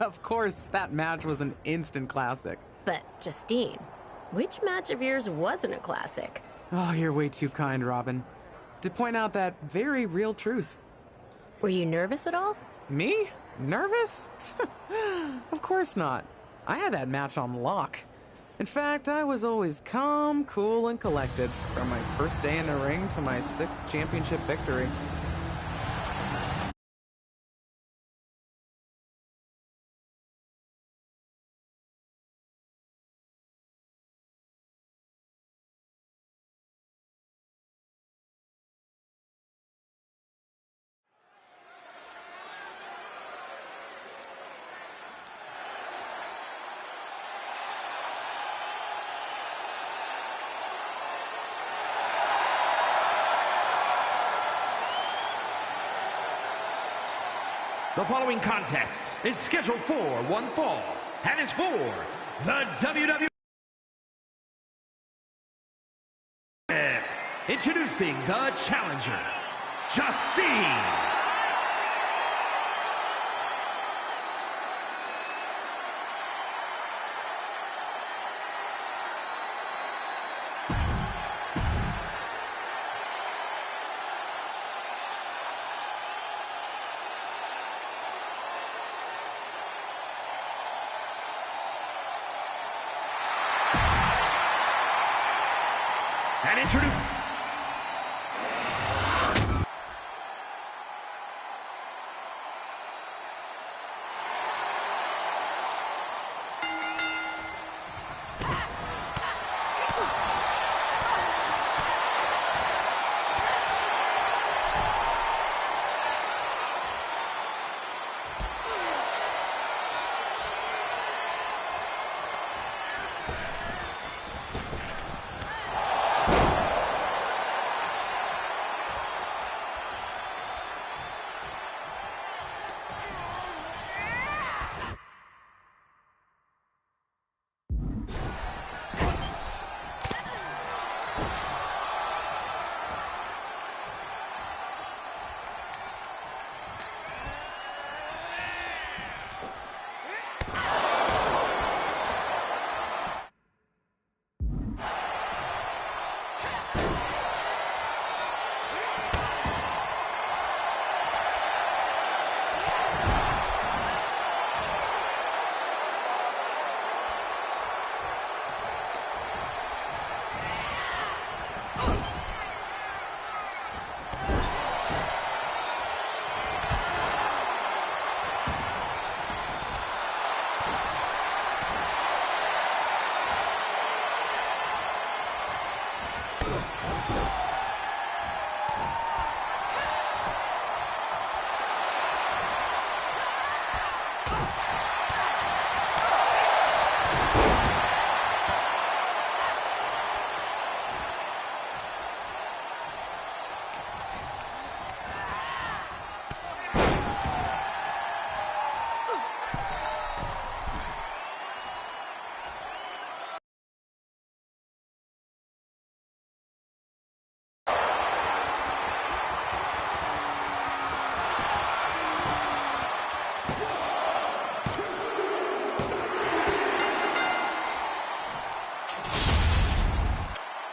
Of course, that match was an instant classic. But, Justine, which match of yours wasn't a classic? Oh, you're way too kind, Robin. To point out that very real truth. Were you nervous at all? Me? Nervous? Of course not. I had that match on lock. In fact, I was always calm, cool, and collected from my first day in the ring to my 6th championship victory. The following contest is scheduled for one fall and is for the WWE. Introducing the challenger, Justine. And introduce.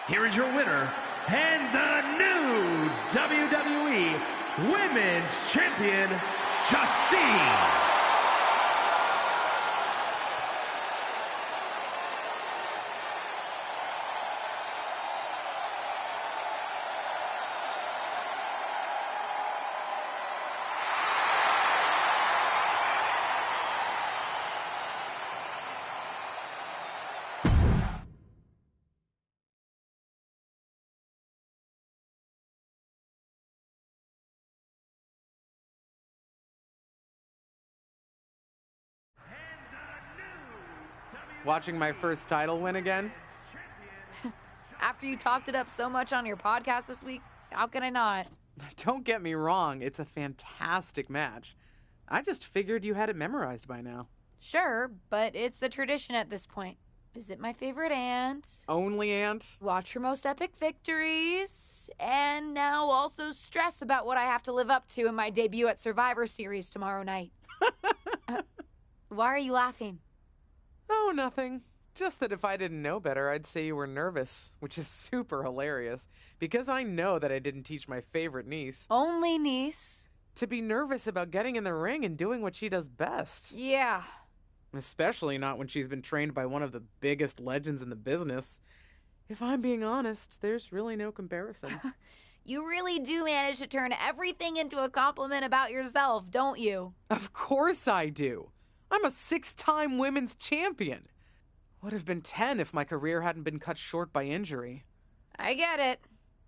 Here is your winner, and the new WWE Women's Champion, Justine. Watching my first title win again? After you talked it up so much on your podcast this week, how can I not? Don't get me wrong, it's a fantastic match. I just figured you had it memorized by now. Sure, but it's a tradition at this point. Visit my favorite aunt. Only aunt? Watch her most epic victories. And now also stress about what I have to live up to in my debut at Survivor Series tomorrow night. Why are you laughing? Oh, nothing. Just that if I didn't know better, I'd say you were nervous, which is super hilarious, because I know that I didn't teach my favorite niece Only niece? to be nervous about getting in the ring and doing what she does best. Yeah. Especially not when she's been trained by one of the biggest legends in the business. If I'm being honest, there's really no comparison. You really do manage to turn everything into a compliment about yourself, don't you? Of course I do. I'm a 6-time women's champion. Would have been 10 if my career hadn't been cut short by injury. I get it.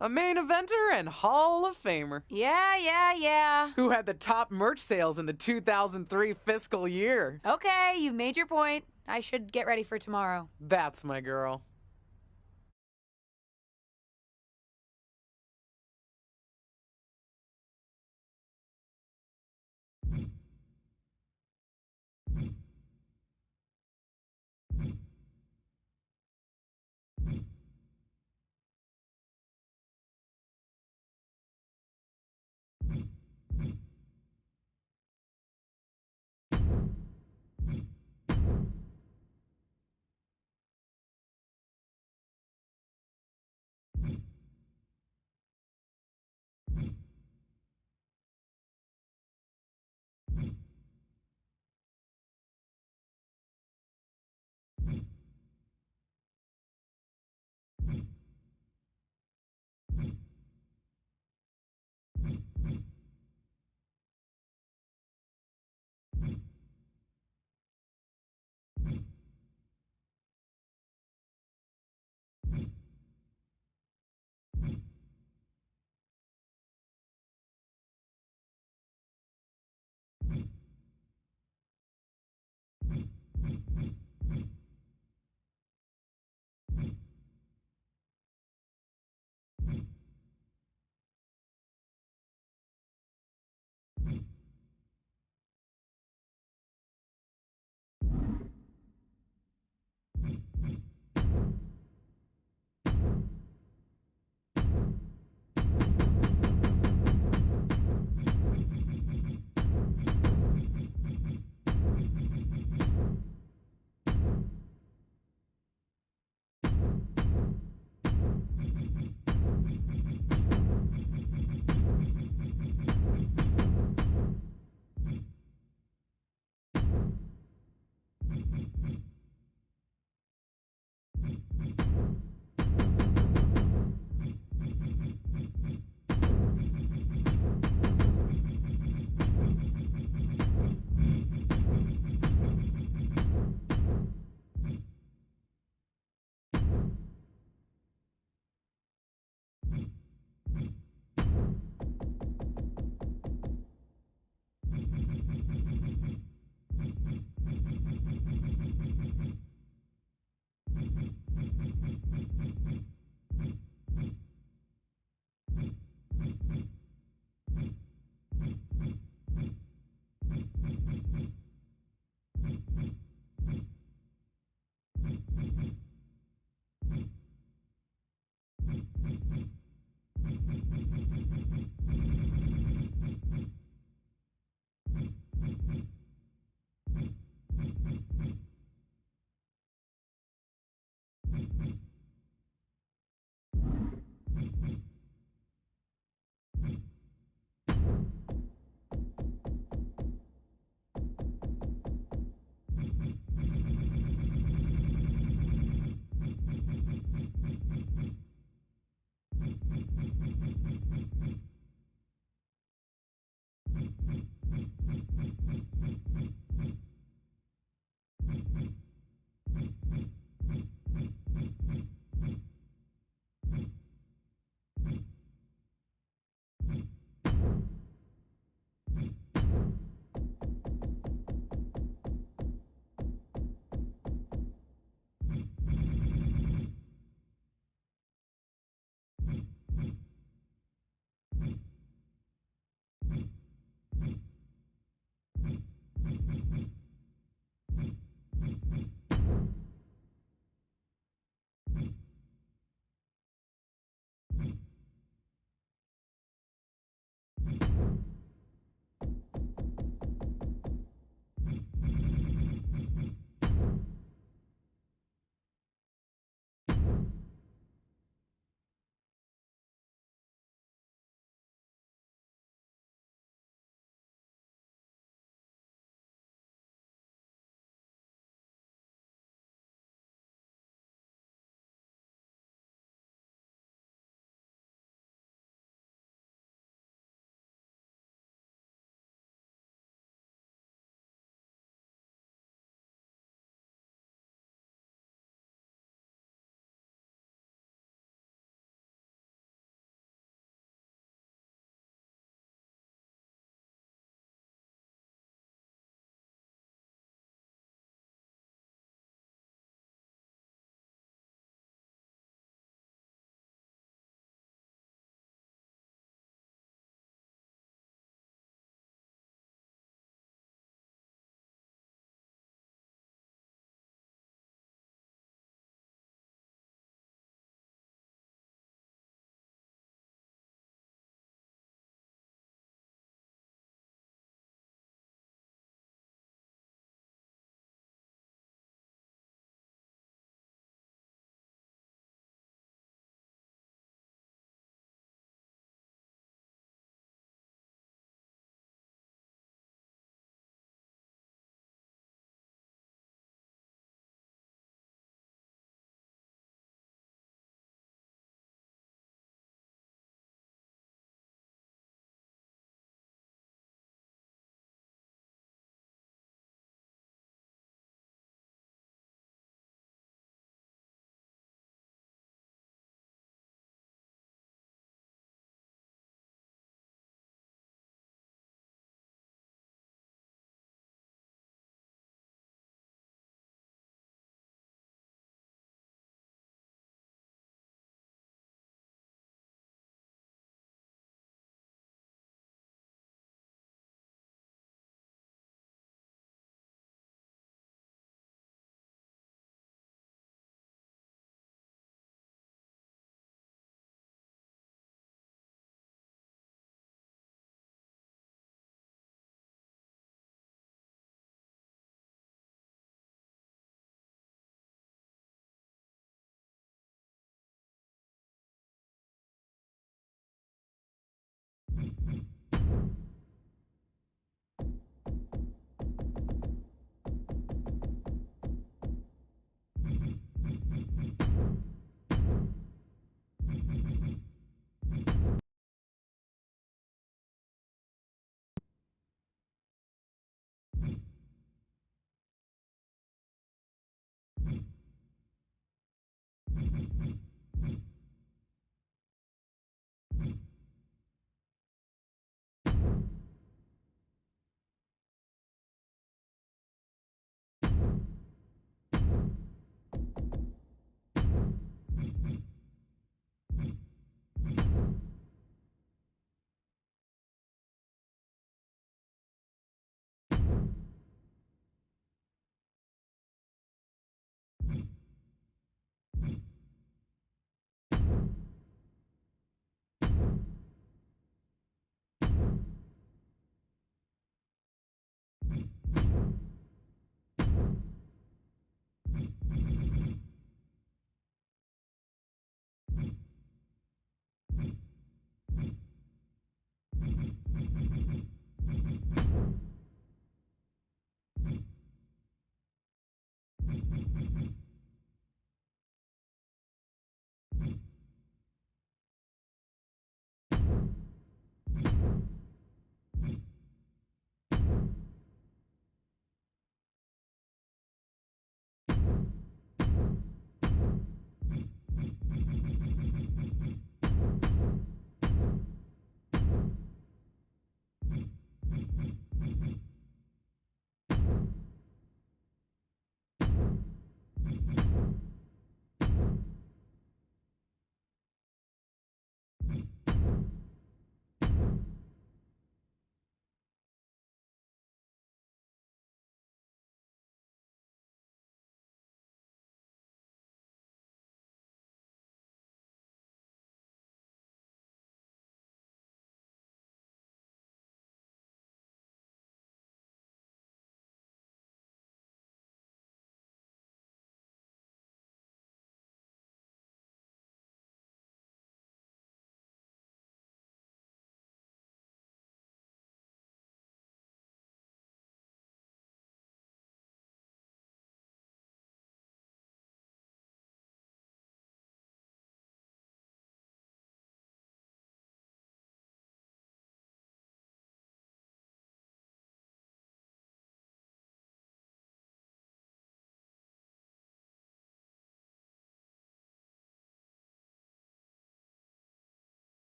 A main eventer and Hall of Famer. Yeah. Who had the top merch sales in the 2003 fiscal year. Okay, you've made your point. I should get ready for tomorrow. That's my girl.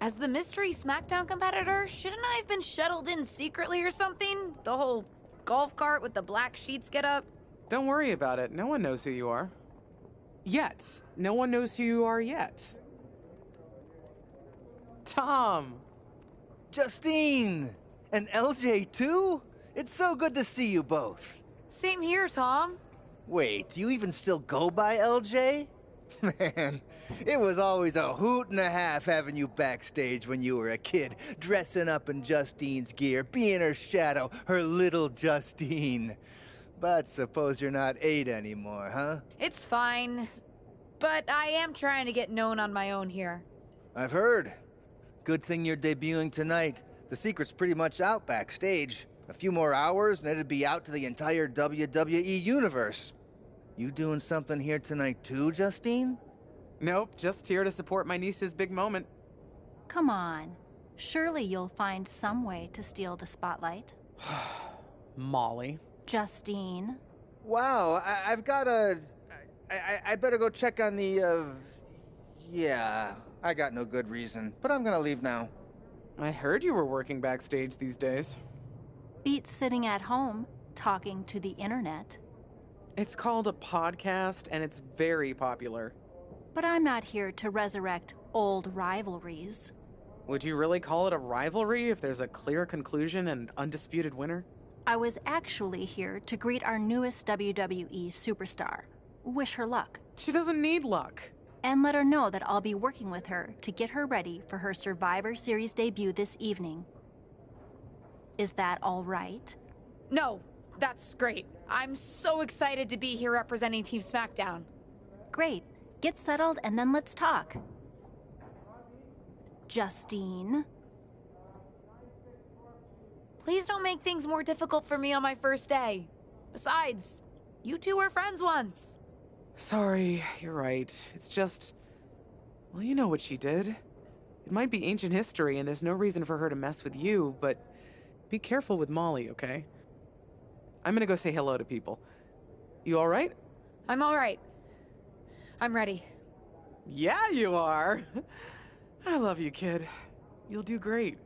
As the mystery SmackDown competitor, shouldn't I have been shuttled in secretly or something? The whole golf cart with the black sheets get up? Don't worry about it. No one knows who you are. Yet. No one knows who you are yet. Tom! Justine! And LJ too? It's so good to see you both. Same here, Tom. Wait, do you even still go by LJ? Man, it was always a hoot and a half having you backstage when you were a kid, dressing up in Justine's gear, being her shadow, her little Justine. But suppose you're not 8 anymore, huh? It's fine. But I am trying to get known on my own here. I've heard. Good thing you're debuting tonight. The secret's pretty much out backstage. A few more hours and it'd be out to the entire WWE universe. You doing something here tonight too, Justine? Nope, just here to support my niece's big moment. Come on. Surely you'll find some way to steal the spotlight. Molly. Justine. Wow, I've got a... I better go check on the, Yeah, I got no good reason, but I'm gonna leave now. I heard you were working backstage these days. Beats sitting at home, talking to the internet. It's called a podcast, and it's very popular. But I'm not here to resurrect old rivalries. Would you really call it a rivalry if there's a clear conclusion and undisputed winner? I was actually here to greet our newest WWE superstar, wish her luck, She doesn't need luck. and let her know that I'll be working with her to get her ready for her Survivor Series debut this evening. Is that all right? No, that's great. I'm so excited to be here representing Team SmackDown. Great. Get settled and then let's talk. Justine. Please don't make things more difficult for me on my first day. Besides, you two were friends once. Sorry, you're right. It's just... Well, you know what she did. It might be ancient history, and there's no reason for her to mess with you, but be careful with Molly, okay? I'm gonna go say hello to people. You alright? I'm all right. I'm ready. Yeah, you are. I love you, kid. You'll do great.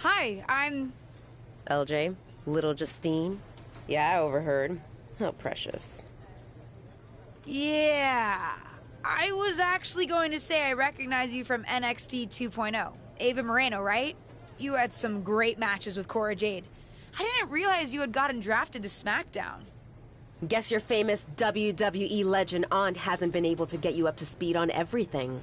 Hi, I'm... LJ, little Justine? Yeah, I overheard. How precious. Yeah. I was actually going to say I recognize you from NXT 2.0. Ava Moreno, right? You had some great matches with Cora Jade. I didn't realize you had gotten drafted to SmackDown. Guess your famous WWE legend aunt hasn't been able to get you up to speed on everything.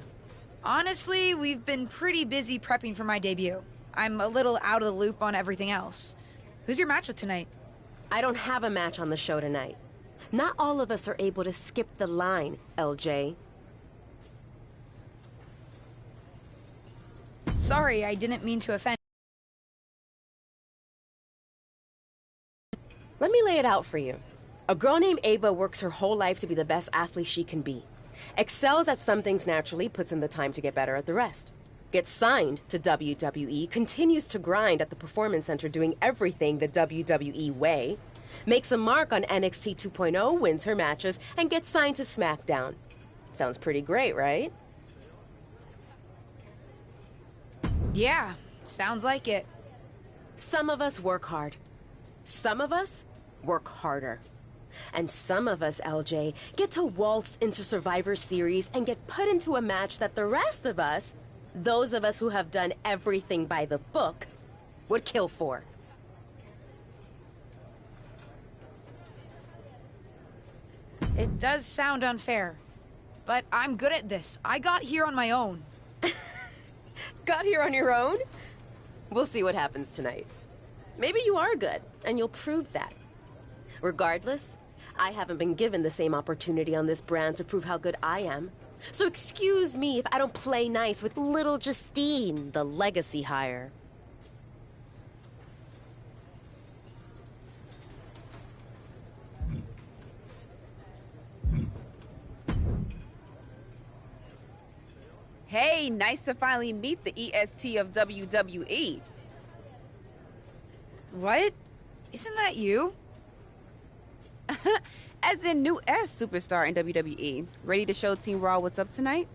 Honestly, we've been pretty busy prepping for my debut. I'm a little out of the loop on everything else. Who's your match with tonight? I don't have a match on the show tonight. Not all of us are able to skip the line, LJ. Sorry, I didn't mean to offend. Let me lay it out for you. A girl named Ava works her whole life to be the best athlete she can be. Excels at some things naturally, puts in the time to get better at the rest. Gets signed to WWE, continues to grind at the Performance Center doing everything the WWE way. Makes a mark on NXT 2.0, wins her matches, and gets signed to SmackDown. Sounds pretty great, right? Yeah, sounds like it. Some of us work hard. Some of us work harder. And some of us, LJ, get to waltz into Survivor Series and get put into a match that the rest of us, those of us who have done everything by the book, would kill for. It does sound unfair, but I'm good at this. I got here on my own. Got here on your own? We'll see what happens tonight. Maybe you are good, and you'll prove that. Regardless, I haven't been given the same opportunity on this brand to prove how good I am. So excuse me if I don't play nice with little Justine, the legacy hire. Hey, nice to finally meet the EST of WWE. What? Isn't that you? As in new S superstar in WWE. Ready to show Team Raw what's up tonight?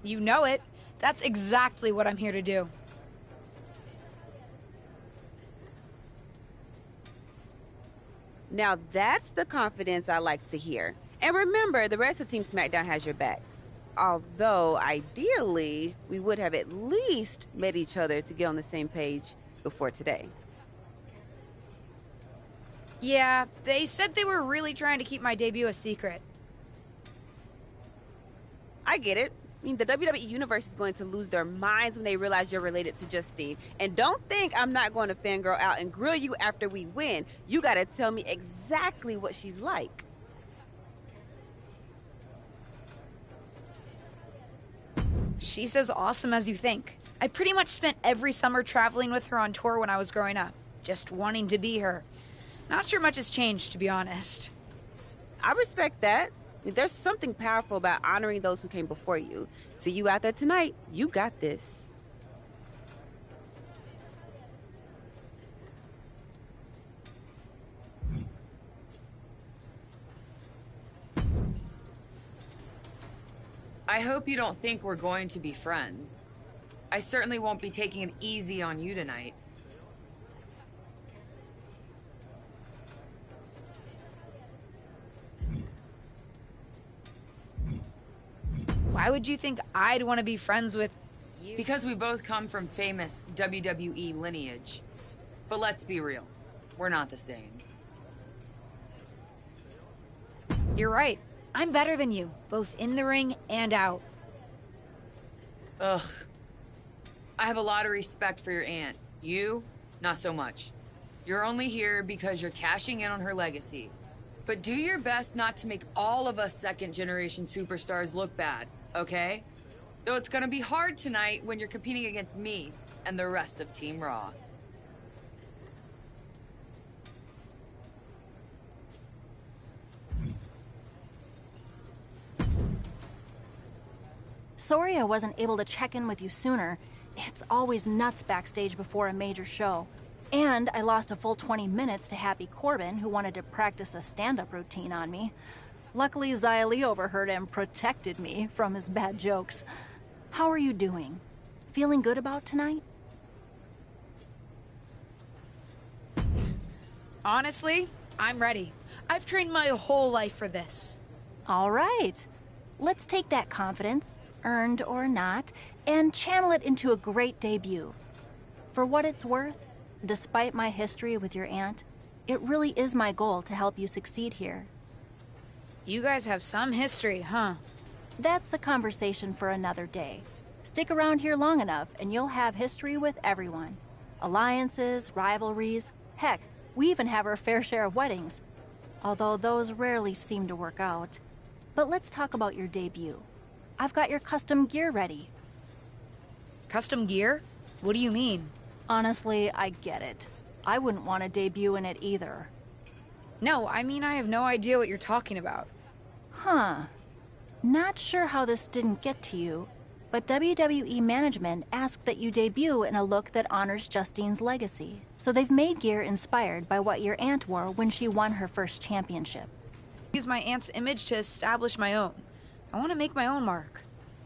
You know it. That's exactly what I'm here to do. Now that's the confidence I like to hear. And remember, the rest of Team SmackDown has your back. Although, ideally, we would have at least met each other to get on the same page before today. Yeah, they said they were really trying to keep my debut a secret. I get it. I mean, the WWE Universe is going to lose their minds when they realize you're related to Justine. And don't think I'm not going to fangirl out and grill you after we win. You gotta tell me exactly what she's like. She's as awesome as you think. I pretty much spent every summer traveling with her on tour when I was growing up, just wanting to be her. Not sure much has changed, to be honest. I respect that. I mean, there's something powerful about honoring those who came before you. See you out there tonight. You got this. I hope you don't think we're going to be friends. I certainly won't be taking it easy on you tonight. Why would you think I'd want to be friends with you? Because we both come from famous WWE lineage. But let's be real, we're not the same. You're right. I'm better than you, both in the ring and out. Ugh. I have a lot of respect for your aunt. You, not so much. You're only here because you're cashing in on her legacy. But do your best not to make all of us second-generation superstars look bad, okay? Though it's gonna be hard tonight when you're competing against me and the rest of Team Raw. Sorry I wasn't able to check in with you sooner. It's always nuts backstage before a major show. And I lost a full 20 minutes to Happy Corbin, who wanted to practice a stand-up routine on me. Luckily, Xia Li overheard and protected me from his bad jokes. How are you doing? Feeling good about tonight? Honestly, I'm ready. I've trained my whole life for this. All right. Let's take that confidence, earned or not, and channel it into a great debut. For what it's worth, despite my history with your aunt, it really is my goal to help you succeed here. You guys have some history, huh? That's a conversation for another day. Stick around here long enough and you'll have history with everyone. Alliances, rivalries, heck, we even have our fair share of weddings. Although those rarely seem to work out. But let's talk about your debut. I've got your custom gear ready. Custom gear? What do you mean? Honestly, I get it. I wouldn't want to debut in it either. No, I mean I have no idea what you're talking about. Huh. Not sure how this didn't get to you, but WWE management asked that you debut in a look that honors Justine's legacy. So they've made gear inspired by what your aunt wore when she won her first championship. Use my aunt's image to establish my own. I want to make my own mark.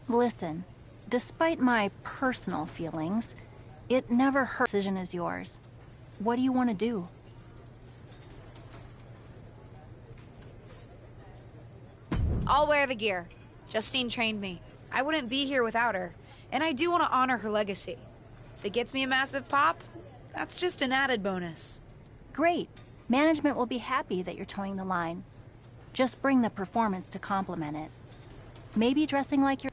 Listen, despite my personal feelings, it never hurt. The decision is yours. What do you want to do? I'll wear the gear. Justine trained me. I wouldn't be here without her, and I do want to honor her legacy. If it gets me a massive pop, that's just an added bonus. Great. Management will be happy that you're towing the line. Just bring the performance to complement it. Maybe dressing like you're...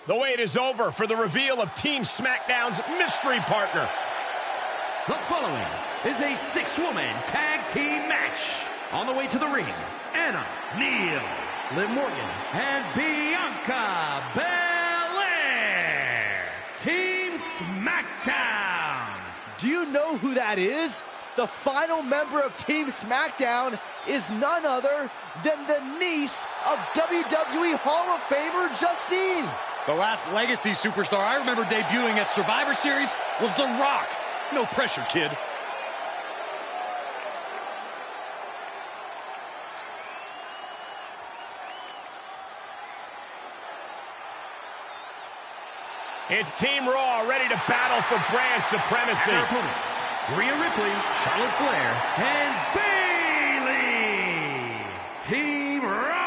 The wait is over for the reveal of Team SmackDown's mystery partner. The following is a six-woman tag team match. On the way to the ring, Anna, Neil, Liv Morgan, and Bianca Belair. Team SmackDown. Do you know who that is? The final member of Team SmackDown is none other than the niece of WWE Hall of Famer Justine. The last legacy superstar I remember debuting at Survivor Series was The Rock. No pressure, kid. It's Team Raw ready to battle for brand supremacy. Our opponents, Rhea Ripley, Charlotte Flair, and Bayley. Team Raw.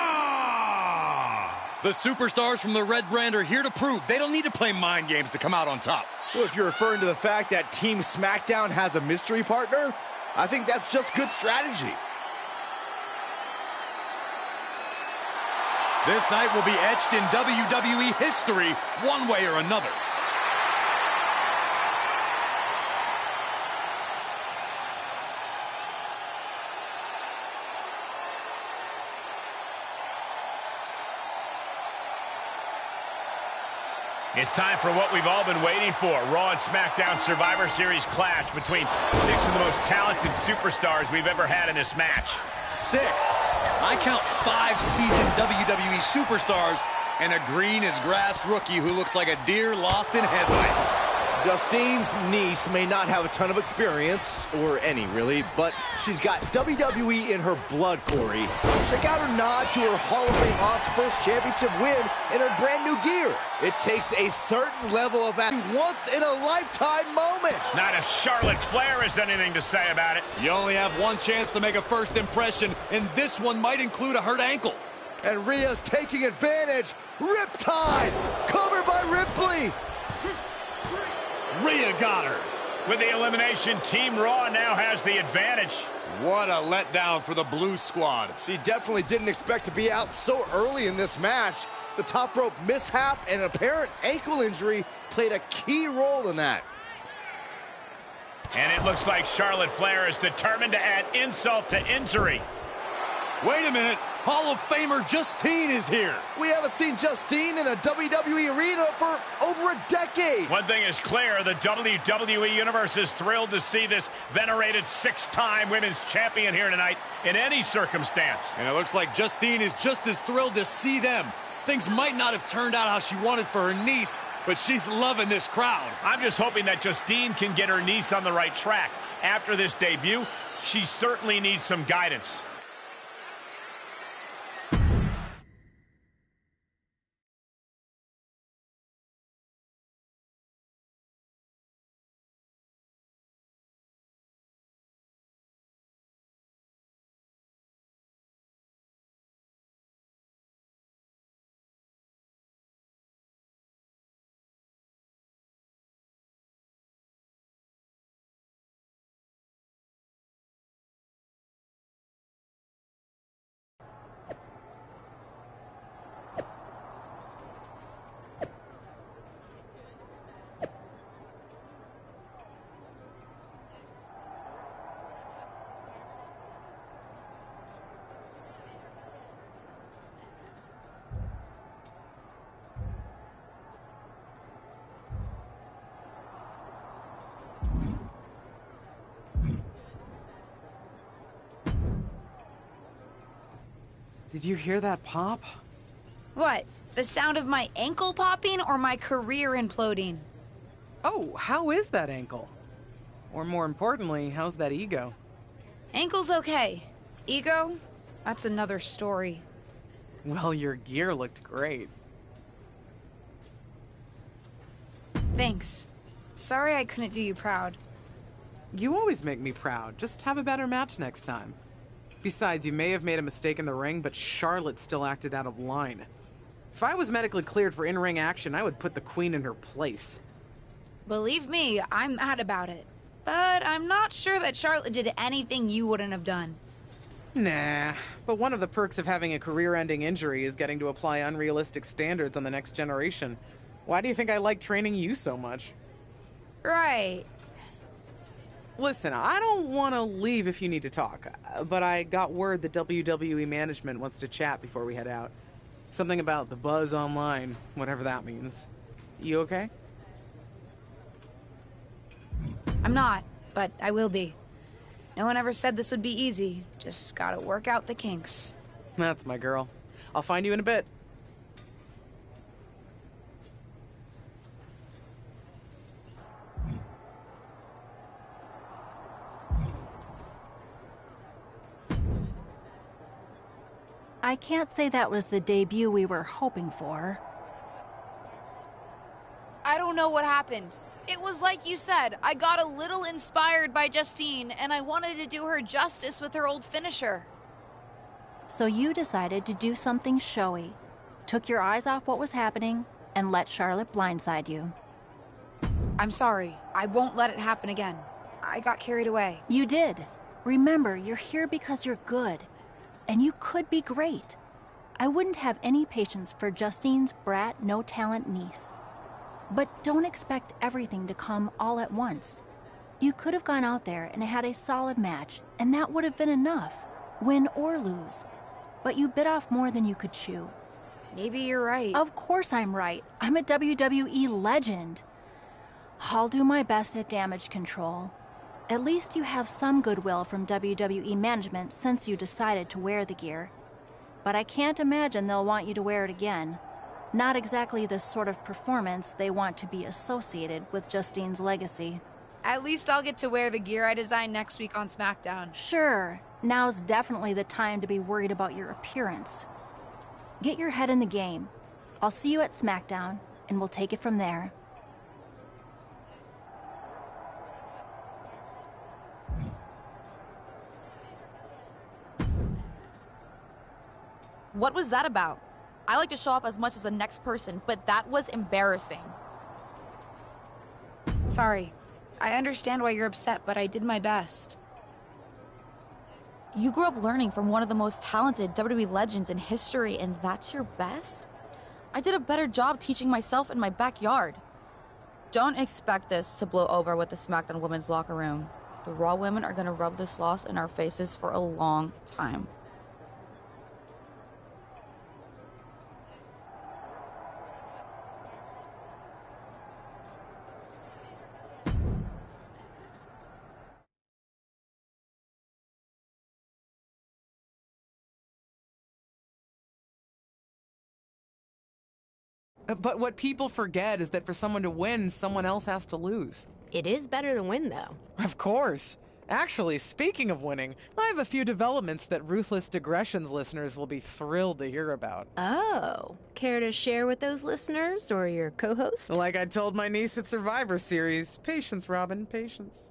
The superstars from the Red Brand are here to prove they don't need to play mind games to come out on top. Well, if you're referring to the fact that Team SmackDown has a mystery partner, I think that's just good strategy. This night will be etched in WWE history one way or another. It's time for what we've all been waiting for. Raw and SmackDown Survivor Series clash between six of the most talented superstars we've ever had in this match. 6. I count 5 seasoned WWE superstars and a green as grass rookie who looks like a deer lost in headlights. Justine's niece may not have a ton of experience, or any really, but she's got WWE in her blood, Corey. Check out her nod to her Hall of Fame aunt's first championship win in her brand new gear. It takes a certain level of a once-in-a-lifetime moment. Not if Charlotte Flair has anything to say about it. You only have one chance to make a first impression, and this one might include a hurt ankle. And Rhea's taking advantage. Riptide, covered by Ripley. Rhea got her. With the elimination, Team Raw now has the advantage. What a letdown for the Blue Squad. She definitely didn't expect to be out so early in this match. The top rope mishap and apparent ankle injury played a key role in that. And it looks like Charlotte Flair is determined to add insult to injury. Wait a minute. Hall of Famer Justine is here. We haven't seen Justine in a WWE arena for over a decade. One thing is clear, the WWE Universe is thrilled to see this venerated 6-time women's champion here tonight in any circumstance. And it looks like Justine is just as thrilled to see them. Things might not have turned out how she wanted for her niece, but she's loving this crowd. I'm just hoping that Justine can get her niece on the right track. After this debut, she certainly needs some guidance. Did you hear that pop? What? The sound of my ankle popping or my career imploding? Oh, how is that ankle? Or more importantly, how's that ego? Ankle's okay. Ego? That's another story. Well, your gear looked great. Thanks. Sorry I couldn't do you proud. You always make me proud. Just have a better match next time. Besides, you may have made a mistake in the ring, but Charlotte still acted out of line. If I was medically cleared for in-ring action, I would put the Queen in her place. Believe me, I'm mad about it. But I'm not sure that Charlotte did anything you wouldn't have done. Nah, but one of the perks of having a career-ending injury is getting to apply unrealistic standards on the next generation. Why do you think I like training you so much? Right. Listen, I don't want to leave if you need to talk, but I got word that WWE management wants to chat before we head out. Something about the buzz online, whatever that means. You okay? I'm not, but I will be. No one ever said this would be easy. Just gotta work out the kinks. That's my girl. I'll find you in a bit. I can't say that was the debut we were hoping for. I don't know what happened. It was like you said, I got a little inspired by Justine, and I wanted to do her justice with her old finisher. So you decided to do something showy, took your eyes off what was happening, and let Charlotte blindside you. I'm sorry. I won't let it happen again. I got carried away. You did. Remember, you're here because you're good. And you could be great. I wouldn't have any patience for Justine's brat, no-talent niece. But don't expect everything to come all at once. You could have gone out there and had a solid match, and that would have been enough, win or lose. But you bit off more than you could chew. Maybe you're right. Of course I'm right. I'm a WWE legend. I'll do my best at damage control. At least you have some goodwill from WWE management since you decided to wear the gear. But I can't imagine they'll want you to wear it again. Not exactly the sort of performance they want to be associated with Justine's legacy. At least I'll get to wear the gear I designed next week on SmackDown. Sure, now's definitely the time to be worried about your appearance. Get your head in the game. I'll see you at SmackDown, and we'll take it from there. What was that about? I like to show off as much as the next person, but that was embarrassing. Sorry. I understand why you're upset, but I did my best. You grew up learning from one of the most talented WWE legends in history, and that's your best? I did a better job teaching myself in my backyard. Don't expect this to blow over with the SmackDown women's locker room. The Raw women are gonna rub this loss in our faces for a long time. But what people forget is that for someone to win, someone else has to lose. It is better to win, though. Of course. Actually, speaking of winning, I have a few developments that Ruthless Digressions listeners will be thrilled to hear about. Oh, care to share with those listeners or your co-host? Like I told my niece at Survivor Series, patience, Robin, patience.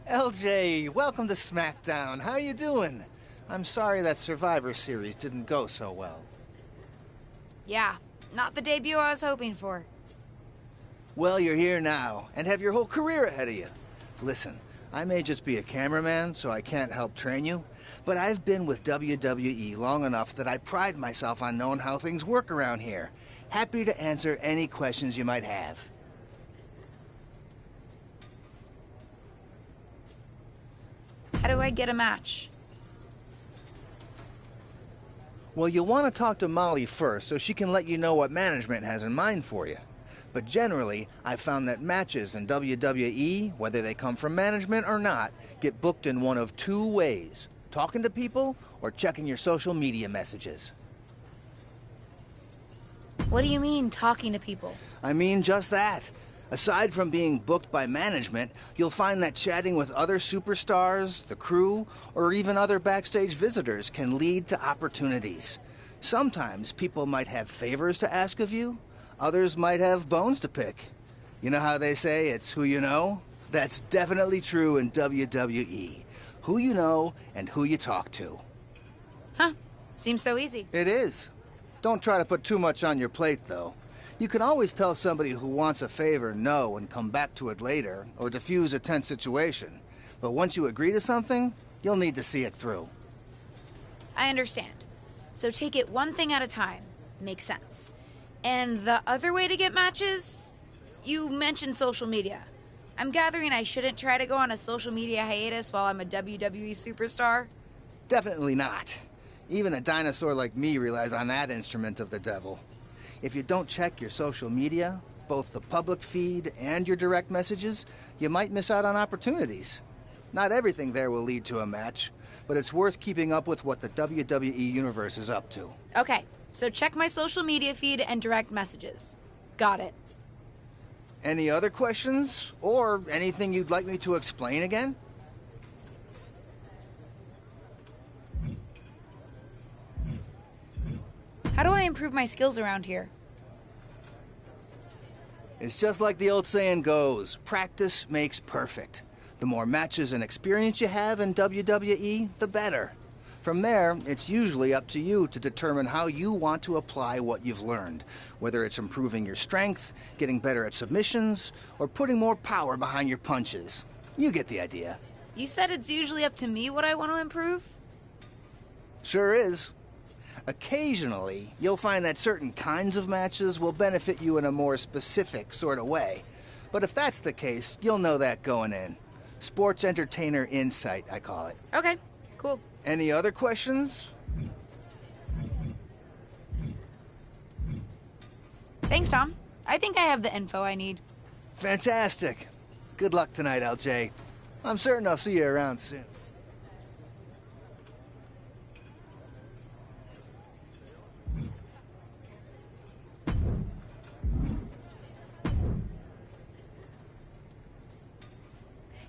LJ, welcome to SmackDown. How you doing? I'm sorry that Survivor Series didn't go so well. Yeah, not the debut I was hoping for. Well, you're here now, and have your whole career ahead of you. Listen, I may just be a cameraman, so I can't help train you, but I've been with WWE long enough that I pride myself on knowing how things work around here. Happy to answer any questions you might have. How do I get a match? Well, you'll want to talk to Molly first so she can let you know what management has in mind for you. But generally, I've found that matches in WWE, whether they come from management or not, get booked in one of two ways: talking to people or checking your social media messages. What do you mean, talking to people? I mean just that. Aside from being booked by management, you'll find that chatting with other superstars, the crew, or even other backstage visitors can lead to opportunities. Sometimes people might have favors to ask of you. Others might have bones to pick. You know how they say it's who you know? That's definitely true in WWE. Who you know and who you talk to. Huh. Seems so easy. It is. Don't try to put too much on your plate, though. You can always tell somebody who wants a favor no and come back to it later, or diffuse a tense situation. But once you agree to something, you'll need to see it through. I understand. So take it one thing at a time. Makes sense. And the other way to get matches? You mentioned social media. I'm gathering I shouldn't try to go on a social media hiatus while I'm a WWE superstar? Definitely not. Even a dinosaur like me relies on that instrument of the devil. If you don't check your social media, both the public feed and your direct messages, you might miss out on opportunities. Not everything there will lead to a match, but it's worth keeping up with what the WWE Universe is up to. Okay, so check my social media feed and direct messages. Got it. Any other questions? Or anything you'd like me to explain again? How do I improve my skills around here? It's just like the old saying goes, practice makes perfect. The more matches and experience you have in WWE, the better. From there, it's usually up to you to determine how you want to apply what you've learned, whether it's improving your strength, getting better at submissions, or putting more power behind your punches. You get the idea. You said it's usually up to me what I want to improve? Sure is. Occasionally, you'll find that certain kinds of matches will benefit you in a more specific sort of way. But if that's the case, you'll know that going in. Sports entertainer insight, I call it. Okay, cool. Any other questions? Thanks, Tom. I think I have the info I need. Fantastic. Good luck tonight, LJ. I'm certain I'll see you around soon.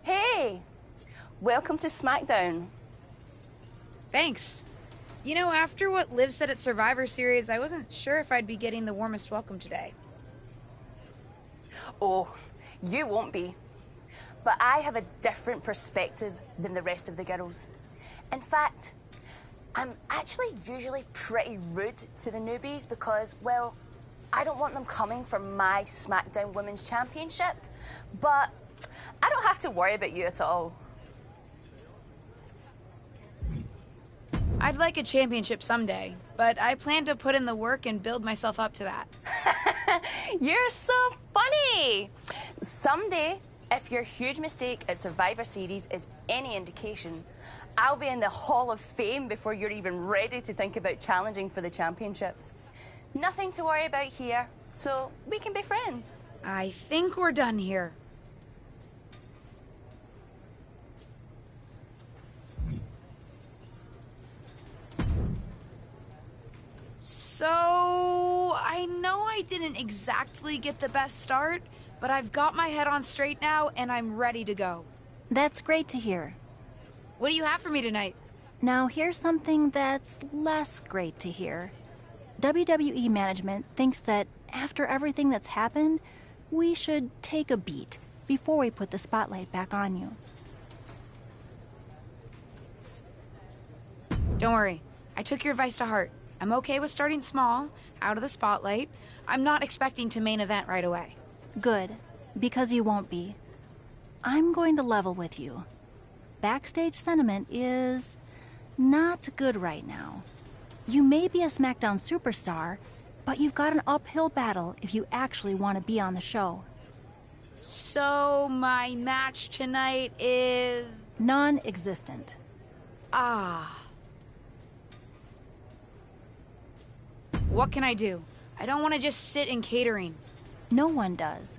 Hey! Welcome to SmackDown. Thanks. You know, after what Liv said at Survivor Series, I wasn't sure if I'd be getting the warmest welcome today. Oh, you won't be. But I have a different perspective than the rest of the girls. In fact, I'm actually usually pretty rude to the newbies because, well, I don't want them coming for my SmackDown Women's Championship. But I don't have to worry about you at all. I'd like a championship someday, but I plan to put in the work and build myself up to that. You're so funny! Someday, if your huge mistake at Survivor Series is any indication, I'll be in the Hall of Fame before you're even ready to think about challenging for the championship. Nothing to worry about here, so we can be friends. I think we're done here. So, I know I didn't exactly get the best start, but I've got my head on straight now and I'm ready to go. That's great to hear. What do you have for me tonight? Now here's something that's less great to hear. WWE management thinks that after everything that's happened, we should take a beat before we put the spotlight back on you. Don't worry, I took your advice to heart. I'm okay with starting small, out of the spotlight. I'm not expecting to main event right away. Good, because you won't be. I'm going to level with you. Backstage sentiment is not good right now. You may be a SmackDown superstar, but you've got an uphill battle if you actually want to be on the show. So, my match tonight is... non-existent. Ah. What can I do? I don't want to just sit in catering. No one does.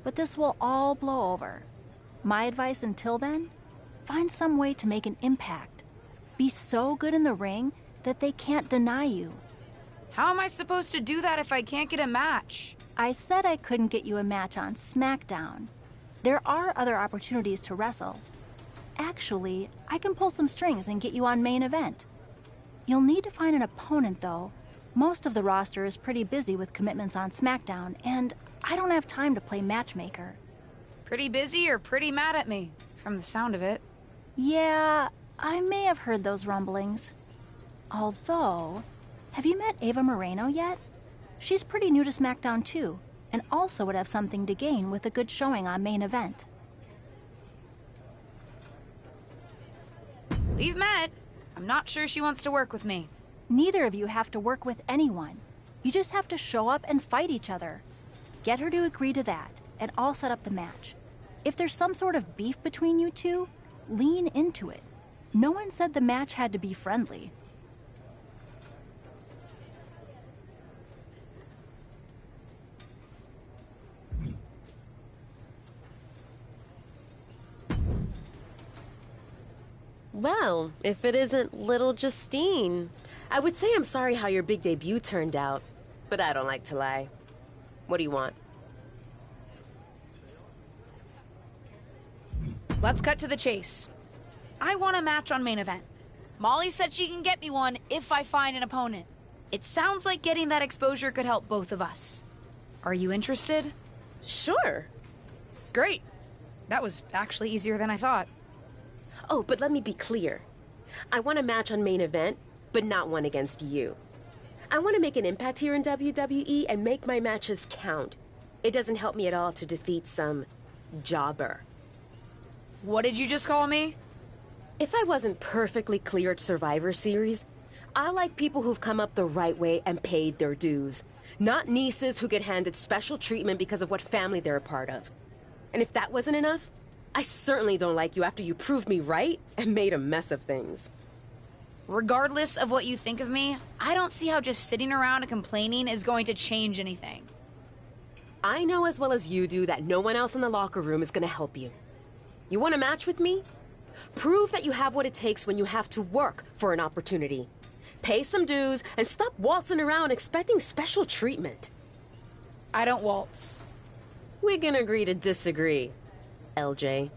But this will all blow over. My advice until then? Find some way to make an impact. Be so good in the ring that they can't deny you. How am I supposed to do that if I can't get a match? I said I couldn't get you a match on SmackDown. There are other opportunities to wrestle. Actually, I can pull some strings and get you on main event. You'll need to find an opponent, though. Most of the roster is pretty busy with commitments on SmackDown, and I don't have time to play matchmaker. Pretty busy or pretty mad at me, from the sound of it. Yeah, I may have heard those rumblings. Although, have you met Ava Moreno yet? She's pretty new to SmackDown too, and also would have something to gain with a good showing on main event. We've met. I'm not sure she wants to work with me. Neither of you have to work with anyone. You just have to show up and fight each other. Get her to agree to that, and I'll set up the match. If there's some sort of beef between you two, lean into it. No one said the match had to be friendly. Well, if it isn't little Justine. I would say I'm sorry how your big debut turned out, but I don't like to lie. What do you want? Let's cut to the chase. I want a match on main event. Molly said she can get me one if I find an opponent. It sounds like getting that exposure could help both of us. Are you interested? Sure. Great. That was actually easier than I thought. Oh, but let me be clear. I want a match on main event, but not one against you. I want to make an impact here in WWE and make my matches count. It doesn't help me at all to defeat some jobber. What did you just call me? If I wasn't perfectly clear at Survivor Series, I like people who've come up the right way and paid their dues. Not nieces who get handed special treatment because of what family they're a part of. And if that wasn't enough, I certainly don't like you after you proved me right and made a mess of things. Regardless of what you think of me, I don't see how just sitting around and complaining is going to change anything. I know as well as you do that no one else in the locker room is going to help you. You want a match with me? Prove that you have what it takes when you have to work for an opportunity. Pay some dues and stop waltzing around expecting special treatment. I don't waltz. We can agree to disagree, LJ.